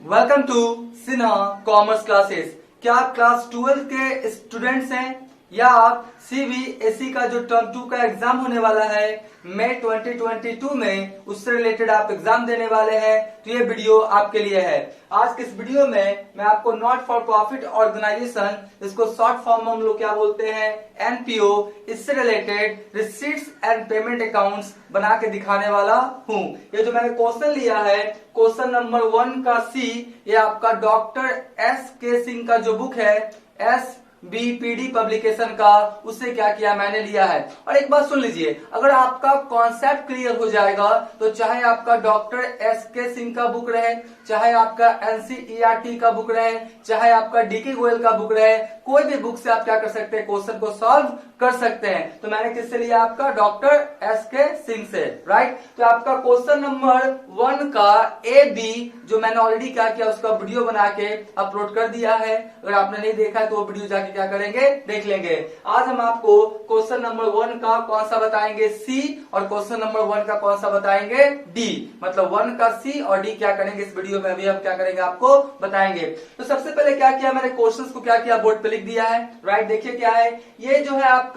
Welcome to Sinha commerce classes. क्या आप class 12 के स्टूडेंट्स हैं या आप सीबीएसई का जो टर्म 2 का एग्जाम होने वाला है मई 2022 में, उससे रिलेटेड आप एग्जाम देने वाले हैं, तो ये वीडियो आपके लिए है। आज के इस वीडियो में मैं आपको नॉट फॉर प्रॉफिट ऑर्गेनाइजेशन, इसको शॉर्ट फॉर्म में हम लोग क्या बोलते हैं, एनपीओ, इससे related receipts and payment accounts बना के दिखाने वाला हूं। ये जो मैंने क्वेश्चन लिया है, क्वेश्चन नंबर 1 का सी, ये आपका डॉक्टर एस के सिंह का जो बुक है एस बीपीडी पब्लिकेशन का, उससे क्या किया मैंने लिया है। और एक बात सुन लीजिए, अगर आपका कॉन्सेप्ट क्लियर हो जाएगा तो चाहे आपका डॉक्टर एस के सिंह का बुक रहे, चाहे आपका एनसीईआरटी का बुक रहे, चाहे आपका डीके गोयल का बुक रहे, कोई भी बुक से आप क्या कर सकते हैं, क्वेश्चन को सॉल्व कर सकते हैं। तो मैंने किससे लिया, आपका डॉक्टर एस के सिंह से, राइट। तो आपका क्वेश्चन नंबर 1 का ए बी जो मैंने ऑलरेडी क्या किया, उसका वीडियो बना के अपलोड कर दिया है। अगर आपने नहीं देखा है तो वो वीडियो जाके क्या करेंगे, देख लेंगे। आज हम आपको क्वेश्चन नंबर 1 का कौन सा बताएंगे, सी, और क्वेश्चन नंबर 1 का कौन सा बताएंगे, डी। मतलब 1 का सी और डी क्या करेंगे इस वीडियो में, अभी हम क्या करेंगे आपको बताएंगे। तो सबसे पहले क्या किया मैंने, क्वेश्चंस को क्या किया, बोर्ड पे लिख दिया है, राइट। देखिए क्या है, ये जो है आपका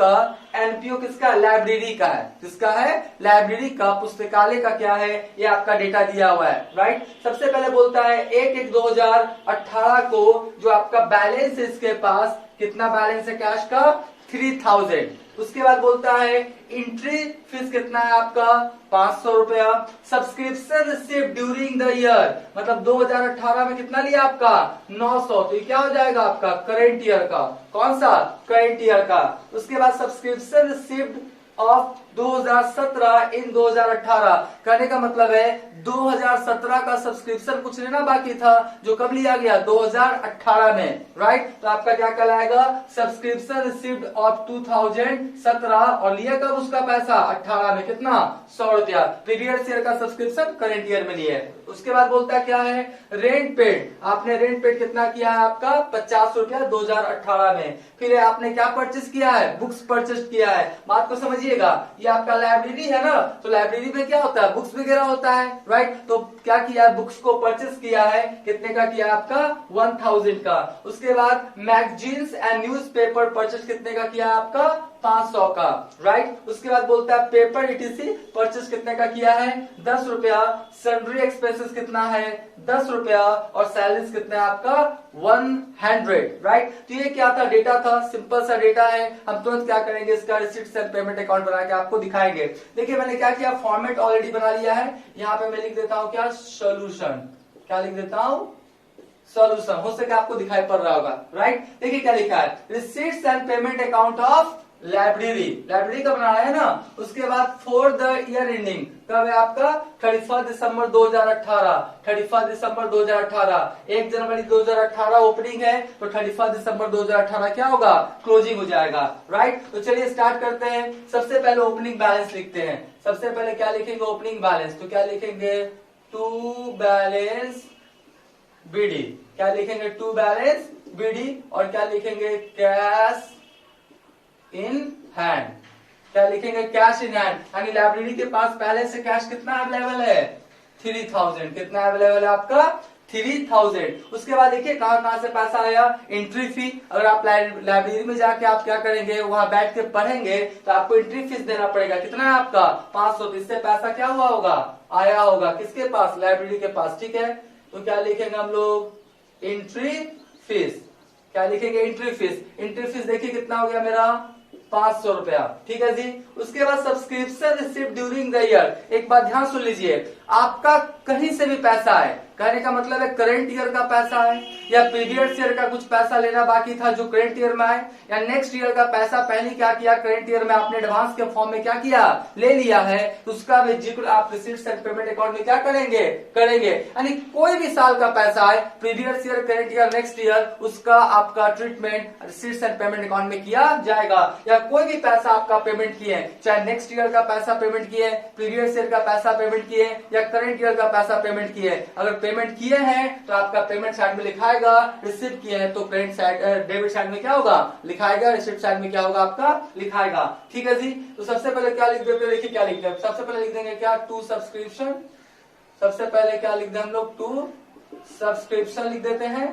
एनपीओ किसका, लाइब्रेरी का है। किसका है, लाइब्रेरी का, पुस्तकालय का क्या है, ये आपका डेटा दिया हुआ है, राइट। सबसे पहले बोलता है 1/1/2018 को जो आपका बैलेंस है, इसके पास कितना बैलेंस है कैश का, 3000। उसके बाद बोलता है एंट्री फीस कितना है आपका, 500 रुपया। Subscription receive during the year, मतलब 2018 में कितना लिया आपका, 900। तो ये क्या हो जाएगा आपका करेंट ईयर का, कौन सा, करेंट ईयर का। उसके बाद सब्सक्रिप्शन रिसीव्ड ऑफ 2017 इन 2018, कहने का मतलब है 2017 का सब्सक्रिप्शन कुछ लेना बाकी था, जो कब लिया गया, 2018 में, राइट। तो आपका क्या कहलाएगा, सब्सक्रिप्शन रिसीव्ड ऑफ 2017, और लिया कब उसका पैसा, 18 में, कितना, 100 रुपया। प्रीवियस ईयर का सब्सक्रिप्शन करंट ईयर में लिए। उसके बाद बोलता है क्या है, रेंट पेड, आपने रेंट पेड कितना किया है आपका, 50 रुपया 2018 में। फिर आपने क्या परचेस किया है, बुक्स परचेस किया है। बात को समझिएगा, ये आपका लाइब्रेरी है ना, तो लाइब्रेरी में क्या होता है, बुक्स वगैरह होता है, राइट। तो क्या किया, बुक्स को परचेस किया है, कितने का किया आपका, 1000 का। उसके बाद मैगजीन्स एंड न्यूज़पेपर परचेस कितने का किया आपका, 500 का, राइट। उसके बाद बोलता है पेपर इटीसी परचेस कितने का किया है, 10 रुपया। सैलरी एक्सपेंसेस कितना है, 10 रुपया, और सैलरीज कितना है आपका, 100, राइट। तो ये क्या था, डेटा था, सिंपल सा डेटा है। हम तुरंत क्या करेंगे, इसका रिसीट्स एंड पेमेंट अकाउंट बना के आपको दिखाएंगे। देखिए मैंने क्या किया, फॉर्मेट ऑलरेडी बना लिया है। यहाँ पे मैं लिख देता हूँ क्या, सोल्यूशन, क्या लिख देता हूँ, सॉल्यूशन। हो सके आपको दिखाई पड़ रहा होगा, राइट। देखिए क्या लिखा है, receipts and payment account of library, library का बनाना है ना। उसके बाद फॉर द ईयर एंडिंग, कब है आपका, 31 दिसंबर 2018, 31 दिसंबर 2018। 1 जनवरी 2018 ओपनिंग है, तो 31 दिसंबर 2018 क्या होगा, क्लोजिंग हो जाएगा, राइट। तो चलिए स्टार्ट करते हैं। सबसे पहले ओपनिंग बैलेंस लिखते हैं। सबसे पहले क्या लिखेंगे, ओपनिंग बैलेंस, तो क्या लिखेंगे, टू बैलेंस बीडी, क्या लिखेंगे, टू बैलेंस बीडी, और क्या लिखेंगे, कैश इन हैंड, क्या लिखेंगे, कैश इन हैंड। यानी लाइब्रेरी के पास पहले से कैश कितना अवेलेबल है, 3000। कितना अवेलेबल है आपका, 3000। उसके बाद देखिए कहां से पैसा आया, एंट्री फी। अगर आप लाइब्रेरी में जाके आप क्या करेंगे, वहां बैठ के पढ़ेंगे, तो आपको एंट्री फीस देना पड़ेगा। कितना है आपका, 500। इससे पैसा क्या हुआ होगा, आया होगा, किसके पास, लाइब्रेरी के पास, ठीक है। तो क्या लिखेंगे हम लोग, एंट्री फीस, क्या लिखेंगे, एंट्री फीस। एंट्री फीस देखिए कितना हो गया मेरा, 500 रुपया, ठीक है जी। उसके बाद subscription receive during the year. एक बात ध्यान सुन लीजिए, आपका कहीं से भी पैसा है, कहने का मतलब है करंट ईयर का पैसा है, या प्रीवियस ईयर का कुछ पैसा लेना बाकी था जो करंट ईयर में है, या नेक्स्ट ईयर का पैसा पहले क्या किया, करंट ईयर में आपने एडवांस के फॉर्म में क्या किया, ले लिया है, तो उसका भी जिक्र आप रिसीट्स एंड पेमेंट अकाउंट में क्या करेंगे, करेंगे। यानी कोई भी साल का पैसा है, previous year, current year, next year, उसका आपका treatment receipts and payment account में किया जाएगा। या कोई भी पैसा आपका पेमेंट किए, चाहे नेक्स्ट ईयर का पैसा पेमेंट किए, प्रीवियस ईयर का पैसा पेमेंट किए, या करंट ईयर का पैसा पेमेंट किए, अगर पेमेंट किए हैं तो आपका पेमेंट साइड में लिखाएगा, रिसीव किए हैं तो क्रेडिट साइड, डेबिट साइड में क्या होगा, लिखाएगा, रिसीप्ट साइड में क्या होगा आपका, लिखाएगा, ठीक है जी। तो सबसे पहले क्या लिख देते, देखिए क्या लिखते हैं, सबसे पहले लिख देंगे क्या, टू सब्सक्रिप्शन। सबसे पहले क्या लिख दें हम लोग, टू सब्सक्रिप्शन लिख देते हैं,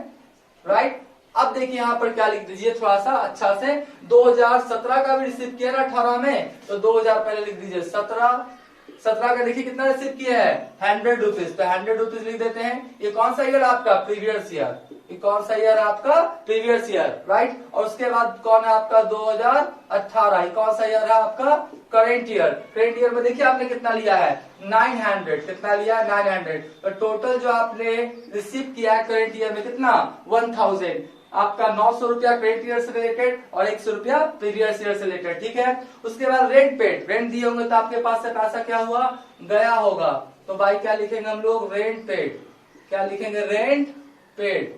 राइट। अब देखिए यहाँ पर क्या लिख दीजिए थोड़ा सा अच्छा से, 2017 का भी रिसीव किया ना 18 में, तो 2000 पहले लिख दीजिए, 17 का देखिए कितना रिसीव किया है 100 रुपीज, तो 100 रुपीज लिख देते हैं। ये कौन सा ईयर आपका प्रीवियस ईयर, ये कौन सा ईयर आपका प्रीवियस ईयर, राइट। और उसके बाद कौन है आपका 2018, ये कौन सा ईयर है आपका करेंट ईयर। करेंट ईयर में देखिए आपने कितना लिया है 900, कितना लिया है 900, तो टोटल जो आपने रिसीव किया है करेंट ईयर में कितना 1000, आपका 900 रुपया करेंट ईयर से रिलेटेड और 100 रुपया प्रीवियस ईयर से रिलेटेड, ठीक है। उसके बाद रेंट पेड, रेंट दिए होंगे तो आपके पास से पैसा क्या हुआ गया होगा, तो भाई क्या लिखेंगे हम लोग रेंट पेड, क्या लिखेंगे रेंट पेड,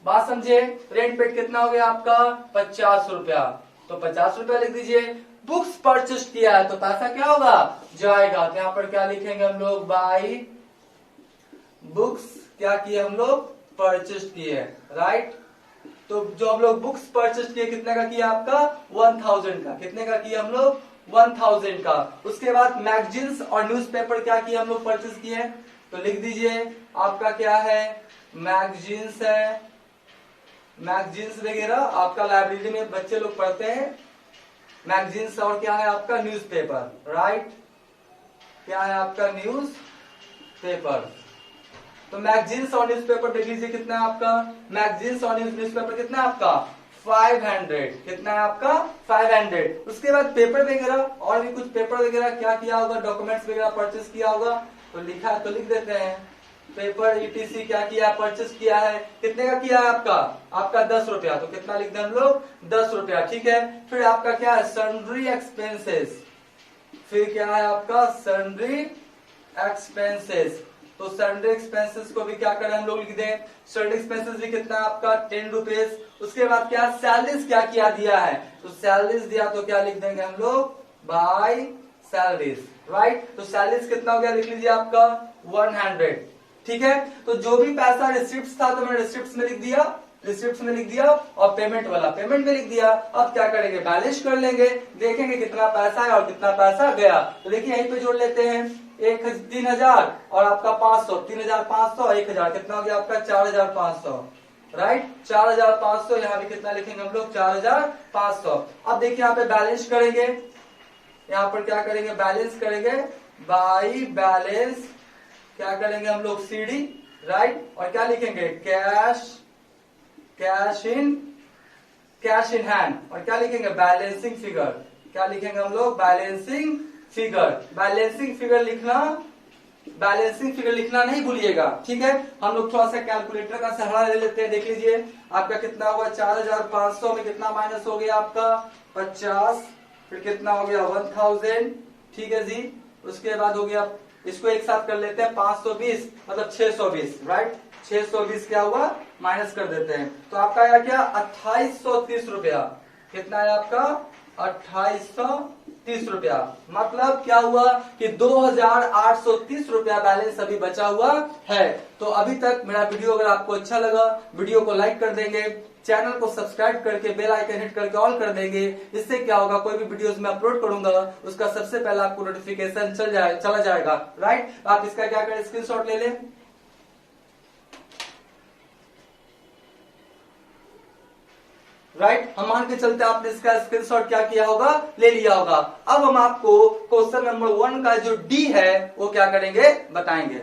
बात समझे। रेंट पेड कितना हो गया आपका 50 रुपया, तो 50 रुपया लिख दीजिए। बुक्स परचेज किया है तो पैसा क्या होगा जाएगा, तो यहाँ पर क्या लिखेंगे हम लोग बाई बुक्स क्या किए हम लोग परचेज किए, राइट। तो जो हम लोग बुक्स परचेज किए कितने का किया आपका 1000 का, कितने का किया हम लोग 1000 का। उसके बाद मैगजीन्स और न्यूज़पेपर क्या किए हम लोग परचेज किए, तो लिख दीजिए आपका क्या है मैगजीन्स है, मैगजीन्स वगैरह आपका लाइब्रेरी में बच्चे लोग पढ़ते हैं, मैगजीन्स और क्या है आपका न्यूज़पेपर, राइट, क्या है आपका न्यूज पेपर। तो मैगजीन्स और न्यूज़पेपर देख लीजिए कितना है आपका, मैगजीन्स और न्यूज़पेपर कितना है आपका 500, कितना है आपका 500। उसके बाद पेपर वगैरह और भी कुछ पेपर वगैरह क्या किया होगा, डॉक्यूमेंट्स वगैरह परचेज किया होगा, तो लिखा है तो लिख देते हैं पेपर ईटीसी क्या किया परचेज किया है, कितने का किया है आपका 10 रुपया, तो कितना लिख दें हम लोग 10 रुपया, ठीक है। फिर आपका क्या है सन्ड्री एक्सपेंसेस, फिर क्या है आपका सन्ड्री एक्सपेंसेस, तो सन्ड्री एक्सपेंसेस को भी क्या करें हम लोग लिख दें, सन्ड्री एक्सपेंसेस भी कितना है आपका 10 रुपीज। उसके बाद क्या सैलरीज क्या किया दिया है, तो सैलरीज दिया तो क्या लिख देंगे हम लोग बाय सैलरीज, राइट। तो सैलरीज कितना हो गया लिख लीजिए आपका 100, ठीक है। तो जो भी पैसा रिसिप्ट था तो मैंने रिसिप्ट में लिख दिया, रिसिप्ट में लिख दिया, और पेमेंट वाला पेमेंट में लिख दिया। अब क्या करेंगे बैलेंस कर लेंगे, देखेंगे कितना पैसा है और कितना पैसा गया, तो देखिए यहीं पे जोड़ लेते हैं 3000 और आपका 500, 3500 और 1000, कितना हो गया आपका 4500, राइट 4500। यहाँ भी कितना लिखेंगे हम लोग 4500। अब देखिए यहाँ पे बैलेंस करेंगे, यहाँ पर क्या करेंगे बैलेंस करेंगे बाई बैलेंस क्या करेंगे हम लोग सीडी, राइट, और क्या लिखेंगे कैश इन हैंड, और क्या लिखेंगे बैलेंसिंग फिगर, क्या लिखेंगे हम लोग बैलेंसिंग फिगर। बैलेंसिंग फिगर लिखना नहीं भूलिएगा, ठीक है। हम लोग थोड़ा सा कैलकुलेटर का सहारा ले लेते हैं, देख लीजिए आपका कितना हुआ 4500 में कितना माइनस हो गया आपका 50, फिर कितना हो गया 1000, ठीक है जी। उसके बाद हो गया, इसको एक साथ कर लेते हैं 520 मतलब 620, राइट, 620 क्या हुआ माइनस कर देते हैं, तो आपका आया क्या 2830 रुपया, कितना है आपका 2830 रुपया। मतलब क्या हुआ कि 2830 रुपया बैलेंस अभी बचा हुआ है। तो अभी तक मेरा वीडियो अगर आपको अच्छा लगा, वीडियो को लाइक कर देंगे, चैनल को सब्सक्राइब करके बेल आइकन हिट करके ऑल कर देंगे। इससे क्या होगा कोई भी वीडियोस मैं अपलोड करूंगा उसका सबसे पहले आपको नोटिफिकेशन चला जाएगा, राइट। आप इसका क्या करें स्क्रीनशॉट ले लें, राइट। हम मान के चलते आपने इसका स्क्रीनशॉट क्या किया होगा ले लिया होगा। अब हम आपको क्वेश्चन नंबर 1 का जो डी है वो क्या करेंगे बताएंगे।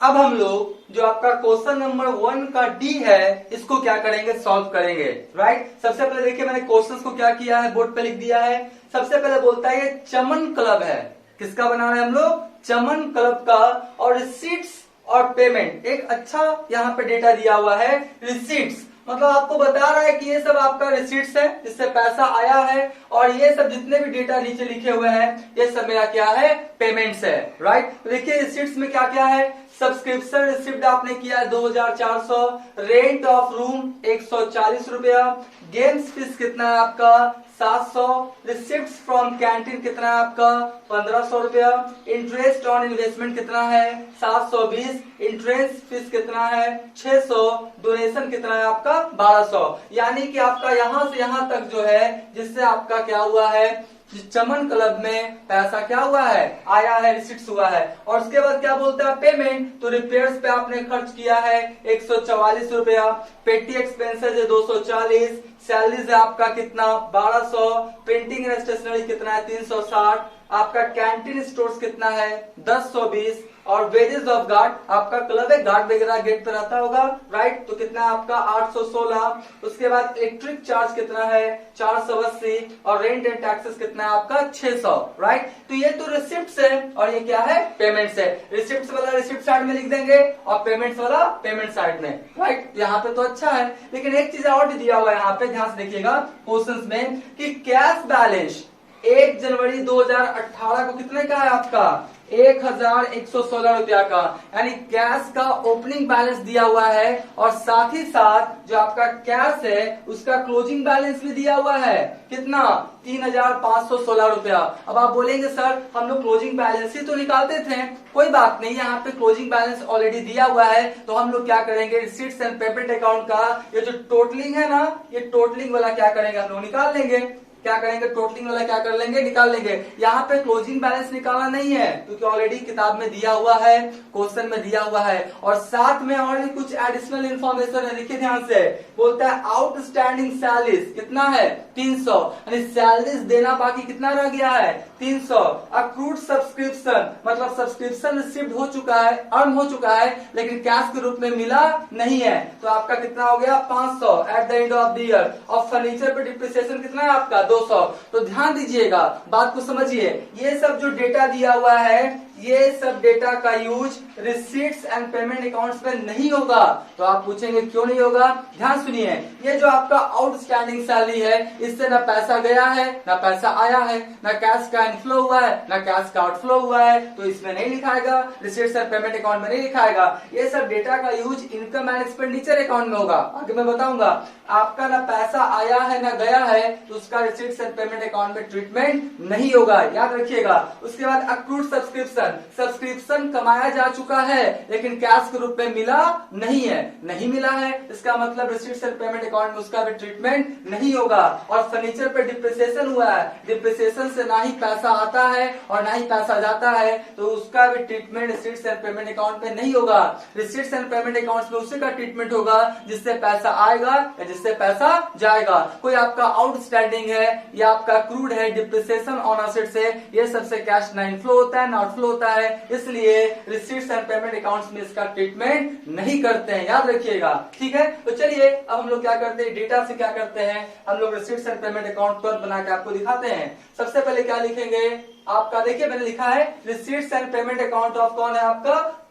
अब हम लोग जो आपका क्वेश्चन नंबर 1 का डी है इसको क्या करेंगे सॉल्व करेंगे, राइट। सबसे पहले देखिए मैंने क्वेश्चंस को क्या किया है बोर्ड पे लिख दिया है। सबसे पहले बोलता है ये चमन क्लब है, किसका बना रहे हैं हम लोग चमन क्लब का, और रिसीट्स और पेमेंट एक अच्छा यहाँ पे डेटा दिया हुआ है रिसीट्स, मतलब आपको बता रहा है कि ये सब आपका रिसीट्स है जिससे पैसा आया है, और ये सब जितने भी डेटा नीचे लिखे हुए हैं ये सब मेरा क्या है पेमेंट्स है, राइट। देखिए रिसीट्स में क्या क्या है, सब्सक्रिप्शन रिसिप्ट आपने किया है 2400, रेंट ऑफ रूम 140 रुपया, गेम्स फीस कितना है आपका 700, रिसिप्ट फ्रॉम कैंटीन कितना है आपका 1500 रुपया, इंटरेस्ट ऑन इन्वेस्टमेंट कितना है 720, इंटरेस्ट फीस कितना है 600, डोनेशन कितना है आपका 1200। यानी कि आपका यहां से यहां तक जो है जिससे आपका क्या हुआ है चमन क्लब में पैसा क्या हुआ है, आया है, रिसीट्स हुआ है। और उसके बाद क्या बोलता है पेमेंट, तो रिपेयर्स पे आपने खर्च किया है 144 रुपया, पेटी एक्सपेंसेस है 240, सैलरीज है आपका कितना 1200, प्रिंटिंग एंड स्टेशनरी कितना है 360, आपका कैंटीन स्टोर्स कितना है 1020, और वेजेस ऑफ गार्ड, आपका क्लब है गार्ड वगैरह गेट पे रहता होगा, राइट, तो कितना है आपका 816। उसके बाद इलेक्ट्रिक चार्ज कितना है 480, और रेंट एंड टैक्सेस कितना है आपका 600, राइट। तो ये तो रिसिप्ट्स है और ये क्या है, पेमेंट्स है। रिसिप्ट्स वाला रिसिप्ट साइड में लिख देंगे और पेमेंट्स वाला पेमेंट साइड में, राइट। यहाँ पे तो अच्छा है, लेकिन एक चीज और भी दिया हुआ है यहाँ पे, ध्यान से देखिएगा क्वेश्चंस में कि कैश बैलेंस 1 जनवरी 2018 को कितने का है आपका 1116 रुपया का, यानी कैश का ओपनिंग बैलेंस दिया हुआ है और साथ ही साथ जो आपका कैश है उसका क्लोजिंग बैलेंस भी दिया हुआ है, कितना 3516 रुपया। अब आप बोलेंगे सर हम लोग क्लोजिंग बैलेंस ही तो निकालते थे, कोई बात नहीं, यहाँ पे क्लोजिंग बैलेंस ऑलरेडी दिया हुआ है, तो हम लोग क्या करेंगे रिसीट्स एंड पेमेंट अकाउंट का ये जो टोटलिंग है ना, ये टोटलिंग वाला क्या करेंगे हम लोग निकाल लेंगे, क्या करेंगे टोटलिंग वाला क्या कर लेंगे निकाल लेंगे। यहाँ पे क्लोजिंग बैलेंस निकालना नहीं है क्योंकि ऑलरेडी किताब में दिया हुआ है, क्वेश्चन में दिया हुआ है, और साथ में और भी कुछ एडिशनल इंफॉर्मेशन है, देखिए ध्यान से, बोलता है आउटस्टैंडिंग सैलरीज कितना है 300, यानी सैलरीज देना बाकी कितना रह गया है 300। अक्रूड सब्सक्रिप्शन मतलब सब्सक्रिप्शन रिसीव्ड हो चुका है, अर्न हो चुका है, लेकिन कैश के रूप में मिला नहीं है, तो आपका कितना हो गया 500 at the end of the year. और फर्नीचर पे डिप्रिसिएशन कितना है आपका 200। तो ध्यान दीजिएगा, बात को समझिए, ये सब जो डेटा दिया हुआ है ये सब डेटा का use receipts and payment accounts में नहीं होगा। तो आप पूछेंगे क्यों नहीं होगा, ध्यान सुनिए, ये जो आपका आउटस्टैंडिंग सैलरी है इससे ना पैसा गया है ना पैसा आया है, ना कैश का इनफ्लो हुआ है ना कैश का आउटफ्लो हुआ है, तो इसमें नहीं लिखाएगा, रिसीट्स एंड पेमेंट अकाउंट में नहीं लिखाएगा। ये सब डेटा का use income and expenditure account में होगा, आगे मैं बताऊंगा। आपका ना पैसा आया है ना गया है तो उसका रिसीट्स एंड पेमेंट अकाउंट में ट्रीटमेंट नहीं होगा, याद रखिएगा। उसके बाद अक्रूड सब्सक्रिप्शन, सब्सक्रिप्शन कमाया जा चुका है लेकिन कैश के रूप में मिला नहीं है, नहीं मिला है, इसका मतलब रिसीट्स एंड पेमेंट अकाउंट में उसका भी ट्रीटमेंट नहीं होगा। और फर्नीचर पे डिप्रिसिएशन हुआ है, डिप्रिसिएशन से ना ही पैसा आता है और ना ही पैसा जाता है, तो उसका भी treatment receipts and payment account में नहीं होगा। रिसीट्स एंड पेमेंट अकाउंट में उसी का ट्रीटमेंट होगा जिससे पैसा आएगा या जिससे पैसा जाएगा। कोई आपका आउटस्टैंडिंग है या आपका क्रूड है, डिप्रिसिएशन ऑन एसेट से, ये सबसे कैश ना इनफ्लो होता है ना आउटफ्लो होता है, इसलिए रिसीट्स एंड पेमेंट अकाउंट्स में इसका ट्रीटमेंट नहीं करते हैं, याद रखिएगा, ठीक है। तो चलिए अब हम लोग क्या करते हैं, डेटा से क्या करते हैं, हम लोग रिसीट्स एंड पेमेंट अकाउंट तुरंत बना के आपको दिखाते हैं। सबसे पहले क्या लिखेंगे आपका, देखिए मैंने लिखा है receipts and payment account of कौन है आपका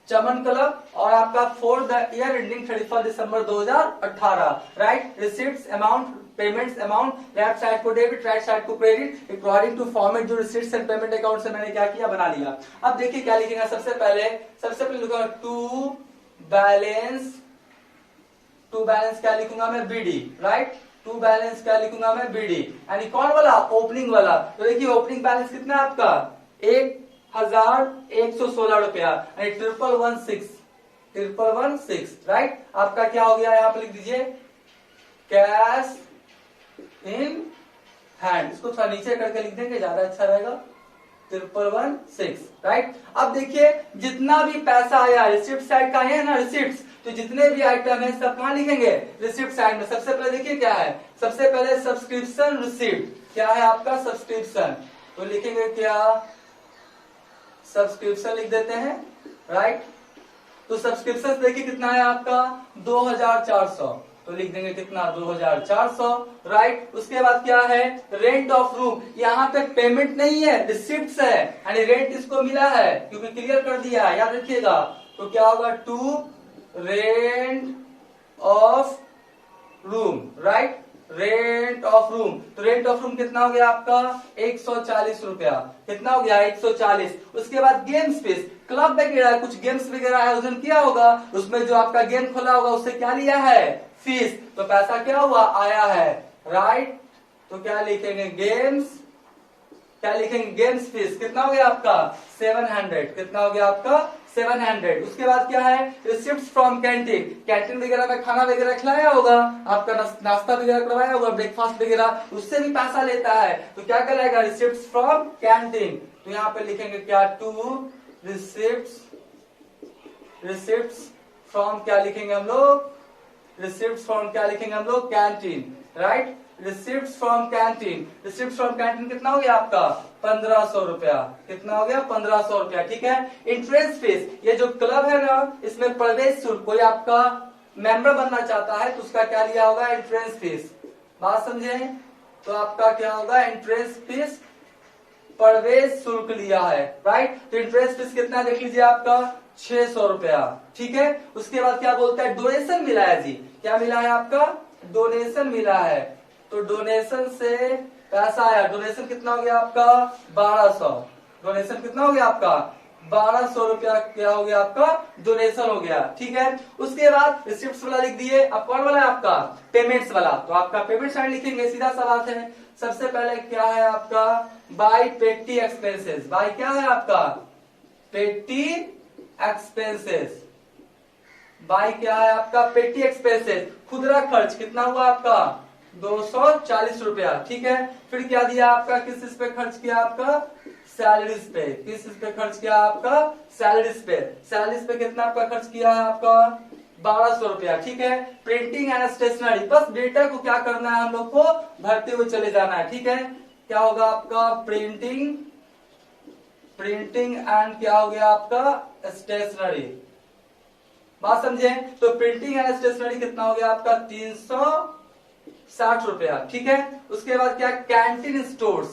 चमन क्लब, और आपका for the year ending 31 December 2018, right. Receipts amount, payments amount, left side को डेबिट राइट साइड को क्रेडिट, अकॉर्डिंग टू फॉर्मेट जो रिसीट्स एंड पेमेंट अकाउंट से मैंने क्या किया बना लिया। अब देखिए क्या लिखेगा, सबसे पहले लिखूंगा टू बैलेंस क्या लिखूंगा मैं बीडी, राइट। टू बैलेंस क्या लिखूंगा मैं बीडी, यानी कौन वाला ओपनिंग वाला। तो देखिए ओपनिंग बैलेंस कितना है आपका 1116 रुपया, 1116, राइट। आपका क्या हो गया, यहाँ पे लिख दीजिए कैश इन हैंड, इसको थोड़ा नीचे करके लिख देंगे ज्यादा अच्छा रहेगा, 1116, राइट। अब देखिए जितना भी पैसा आया रिसिप्ट साइड का है ना, रिसिप्ट, तो जितने भी आइटम है सब कहाँ लिखेंगे रिसिप्ट साइड में। सबसे पहले देखिए क्या है, सबसे पहले सब्सक्रिप्शन रिसिप्ट, क्या है आपका सब्सक्रिप्शन, तो लिखेंगे क्या सब्सक्रिप्शन लिख देते हैं, राइट। तो सब्सक्रिप्शन देखिए कितना है आपका 2400, तो लिख देंगे कितना 2400, राइट। उसके बाद क्या है रेंट ऑफ रूम, यहाँ पे पेमेंट नहीं है रिसिप्ट है, यानी रेंट इसको मिला है क्योंकि क्लियर कर दिया है, याद रखिएगा। तो क्या होगा to rent of room, right, rent of room. तो रेंट ऑफ रूम कितना हो गया आपका 140 रुपया, कितना हो गया 140। उसके बाद गेम स्पेस, क्लब वगैरह कुछ गेम्स वगैरह आयोजन किया होगा, उसमें जो आपका गेम खोला होगा उससे क्या लिया है फीस, तो पैसा क्या हुआ आया है, राइट। तो क्या लिखेंगे गेम्स क्या लिखेंगे, गेम्स फीस कितना हो गया आपका 700, कितना हो गया आपका 700। उसके बाद क्या है, रिसिप्ट फ्रॉम कैंटीन, कैंटीन वगैरह में खाना वगैरह खिलाया होगा आपका, नाश्ता वगैरह करवाया होगा, ब्रेकफास्ट वगैरह, उससे भी पैसा लेता है, तो क्या कहलाएगा, रिसिप्ट फ्रॉम कैंटीन। तो यहाँ पे लिखेंगे क्या, टू रिसिप्ट फ्रॉम क्या लिखेंगे हम लोग, रिसिप्ट फ्रॉम क्या लिखेंगे हम लोग, canteen, right. Receipt from canteen, receipt from canteen कितना हो गया आपका 1500 रुपया, कितना हो गया 1500 रुपया, ठीक है। इंट्रेंस फीस, ये जो क्लब है ना, इसमें प्रवेश शुल्क, कोई आपका मेंबर बनना चाहता है तो उसका क्या लिया होगा, एंट्रेंस फीस, बात समझे। तो आपका क्या होगा, एंट्रेंस फीस, प्रवेश शुल्क लिया है, राइट। तो इंट्रेंस फीस कितना देख लीजिए आपका 600 रुपया, ठीक है। उसके बाद क्या बोलता है, डोनेशन मिला है जी, क्या मिला है आपका, डोनेशन मिला है। तो डोनेशन से पैसा आया, डोनेशन कितना हो गया आपका 1200, डोनेशन कितना हो गया आपका 1200 रुपया, क्या हो गया आपका डोनेशन हो गया, ठीक है। उसके बाद रिसिप्ट वाला लिख दिए। अब कौन वाला है आपका, पेमेंट्स वाला, तो आपका पेमेंट साइड लिखेंगे, सीधा सा बात है। सबसे पहले क्या है आपका, बाय पेटी एक्सपेंसेस, बाय क्या है आपका पेटी एक्सपेंसेस, बाय क्या है आपका पेटी एक्सपेंसेस, खुदरा खर्च कितना हुआ आपका 240 रुपया, ठीक है। फिर क्या दिया आपका, किस चीज पे खर्च किया आपका, सैलरीज पे, किस चीज पे खर्च किया आपका, सैलरीज पे, सैलरीज पे कितना आपका खर्च किया है आपका 1200 रुपया, ठीक है। प्रिंटिंग एंड स्टेशनरी, बस डेटा को क्या करना है हम लोग को, भरते हुए चले जाना है, ठीक है। क्या होगा आपका प्रिंटिंग एंड क्या हो गया आपका स्टेशनरी, बात समझे। तो प्रिंटिंग एंड स्टेशनरी कितना हो गया आपका 360 रुपया, ठीक है। उसके बाद क्या, कैंटीन स्टोर्स,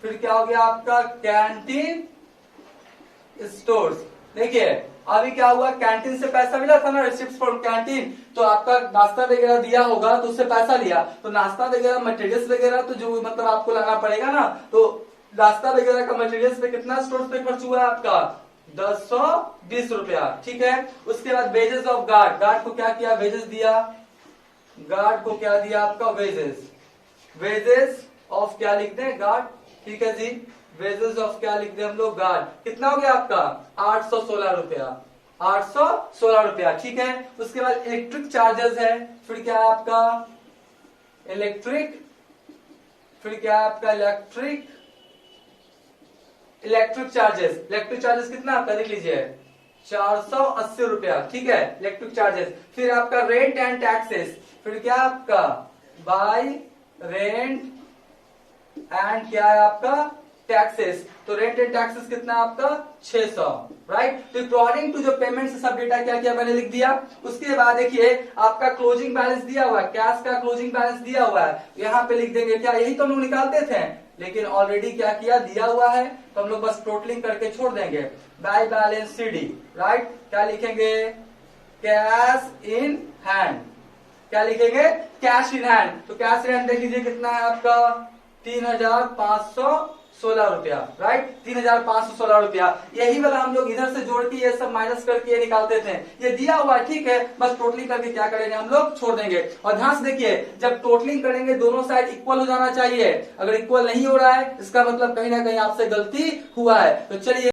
फिर क्या हो गया आपका कैंटीन स्टोर्स। देखिए अभी क्या हुआ, कैंटीन से पैसा मिला था ना, रिसिप्ट फ्रॉम कैंटीन, तो आपका नाश्ता वगैरह दिया होगा तो उससे पैसा लिया, तो नाश्ता वगैरह मटेरियल्स वगैरह तो जो मतलब आपको लाना पड़ेगा ना, तो नाश्ता वगैरह का मटेरियल्स पे कितना स्टोर पे खर्च हुआ है आपका 1020 रुपया, ठीक है। उसके बाद वेजेस ऑफ गार्ड, गार्ड को क्या किया, वेजेस दिया, गार्ड को क्या दिया आपका वेजेस, वेजेस ऑफ क्या लिख दें गार्ड, ठीक है जी। वेजेस ऑफ क्या लिख दें हम लोग गार्ड, कितना हो गया आपका 816 रुपया, 816 रुपया, ठीक है। उसके बाद इलेक्ट्रिक चार्जेस है, फिर क्या है आपका इलेक्ट्रिक, फिर क्या है आपका इलेक्ट्रिक चार्जेस, इलेक्ट्रिक चार्जेस कितना आपका लिख लीजिए 480 रुपया, ठीक है, इलेक्ट्रिक चार्जेस। फिर आपका रेंट एंड टैक्सेस, फिर क्या आपका बाय रेंट एंड क्या है आपका टैक्सेस, तो रेंट एंड टैक्सेस कितना आपका 600, राइट। तो अकॉर्डिंग टू जो पेमेंट से सब डेटा क्या क्या मैंने लिख दिया। उसके बाद देखिए आपका क्लोजिंग बैलेंस दिया हुआ है, कैश का क्लोजिंग बैलेंस दिया हुआ है, यहाँ पे लिख देंगे क्या, यही तो हम लोग निकालते थे, लेकिन ऑलरेडी क्या किया दिया हुआ है, तो हम लोग बस टोटलिंग करके छोड़ देंगे। बाय बैलेंस सीडी, राइट, क्या लिखेंगे कैश इन हैंड, क्या लिखेंगे कैश इन हैंड। तो कैश इन हैंड देख लीजिए कितना है आपका 3516 रुपया, राइट, 3516 रुपया। यही वाला हम लोग इधर से जोड़ के ये सब माइनस करके ये निकालते थे, ये दिया हुआ है, ठीक है, बस टोटलिंग करके क्या करेंगे हम लोग छोड़ देंगे। और ध्यान से देखिए जब टोटलिंग करेंगे दोनों साइड इक्वल हो जाना चाहिए, अगर इक्वल नहीं हो रहा है इसका मतलब कहीं ना कहीं आपसे गलती हुआ है। तो चलिए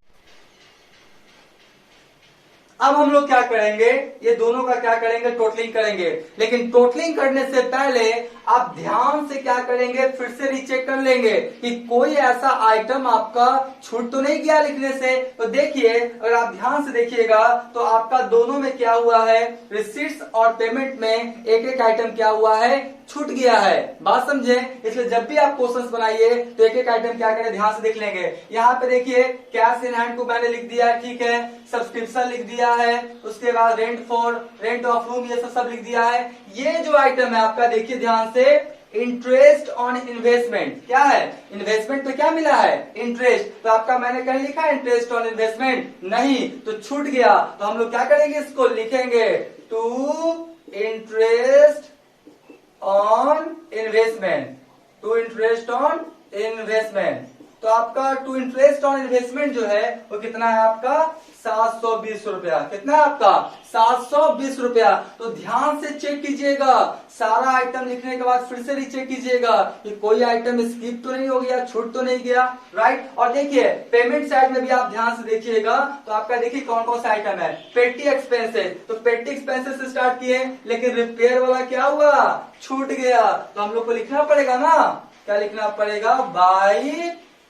अब हम लोग क्या करेंगे, ये दोनों का क्या करेंगे टोटलिंग करेंगे, लेकिन टोटलिंग करने से पहले आप ध्यान से क्या करेंगे फिर से रीचेक कर लेंगे कि कोई ऐसा आइटम आपका छूट तो नहीं गया लिखने से। तो देखिए अगर आप ध्यान से देखिएगा तो आपका दोनों में क्या हुआ है, रिसीट्स और पेमेंट में एक एक आइटम क्या हुआ है छूट गया है, बात समझे। इसलिए जब भी आप क्वेश्चंस बनाइए तो एक एक आइटम क्या करें ध्यान से देख लेंगे। यहाँ पे देखिए कैश इन हैंड को मैंने लिख दिया है, ठीक है, सब्सक्रिप्शन लिख दिया है, उसके बाद रेंट ऑफ रूम ये सब लिख दिया है। ये जो आइटम है आपका देखिए ध्यान से इंटरेस्ट ऑन इन्वेस्टमेंट, क्या है इन्वेस्टमेंट पे क्या मिला है इंटरेस्ट, तो आपका मैंने कहीं लिखा है इंटरेस्ट ऑन इन्वेस्टमेंट नहीं, तो छूट गया। तो हम लोग क्या करेंगे इसको लिखेंगे to interest on investment, to interest on investment, तो आपका टू इंटरेस्ट ऑन इन्वेस्टमेंट जो है वो कितना है आपका 720 रुपया। कितना है आपका 720 रुपया। तो ध्यान से चेक कीजिएगा, सारा आइटम लिखने के बाद फिर से रीचेक कीजिएगा कि कोई आइटम स्किप तो नहीं हो गया, छूट तो नहीं गया, राइट। और देखिए पेमेंट साइड में भी आप ध्यान से देखिएगा, तो आपका देखिए कौन कौन सा आइटम है। पेटी एक्सपेंसेस, तो पेटी एक्सपेंसेस से स्टार्ट किए, लेकिन रिपेयर वाला क्या हुआ, छूट गया। तो हम लोग को लिखना पड़ेगा ना, क्या लिखना पड़ेगा, बाय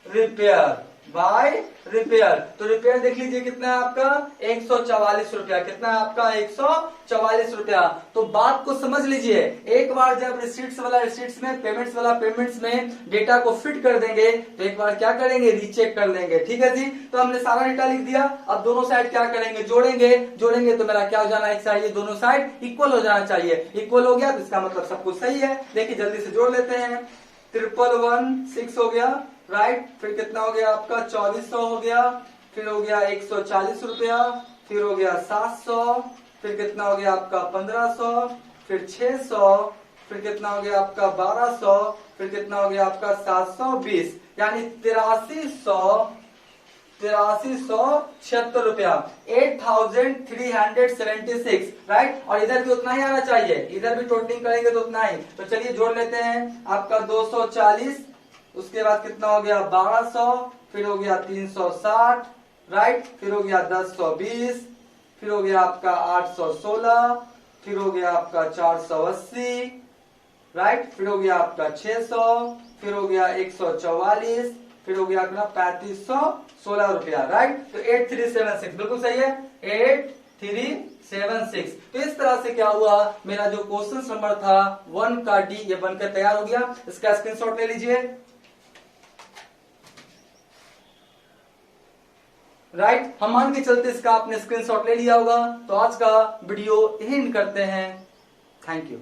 रिपेयर, बाय रिपेयर। तो रिपेयर देख लीजिए कितना है आपका 144 रुपया। कितना है आपका 144 रुपया। तो बात को समझ लीजिए, एक बार जब रिसीट्स वाला रिसीट्स में, पेमेंट्स वाला पेमेंट्स में डेटा को फिट कर देंगे तो एक बार क्या करेंगे, रीचेक कर लेंगे। ठीक है जी। तो हमने सारा डेटा लिख दिया, अब दोनों साइड क्या करेंगे, जोड़ेंगे। जोड़ेंगे तो मेरा क्या हो जाना चाहिए, दोनों साइड इक्वल हो जाना चाहिए। इक्वल हो गया तो इसका मतलब सब कुछ सही है। देखिए जल्दी से जोड़ लेते हैं। 11116 हो गया, राइट। फिर कितना हो गया आपका 2400 हो गया, फिर हो गया 140 रुपया, फिर हो गया 700, फिर कितना हो गया आपका 1500, फिर 600, फिर कितना हो गया आपका 1200, फिर कितना हो गया आपका 720, यानी 8376 रुपया, 8376, राइट। और इधर भी उतना ही आना चाहिए, इधर भी टोटलिंग करेंगे तो उतना ही। तो चलिए जोड़ लेते हैं। आपका 240, उसके बाद कितना हो गया 1200, फिर हो गया 360, राइट। फिर हो गया 1020, फिर हो गया आपका 816, फिर हो गया आपका 480, राइट। फिर हो गया आपका 600, फिर हो गया 144, फिर हो गया अपना 3516 रुपया, राइट। तो 8376 बिल्कुल सही है, 8376। तो इस तरह से क्या हुआ, मेरा जो क्वेश्चन नंबर था 1 का डी ये बनकर तैयार हो गया। इसका स्क्रीनशॉट ले लीजिए, राइट। हम मान के चलते इसका आपने स्क्रीनशॉट ले लिया होगा। तो आज का वीडियो एंड करते हैं। Thank you.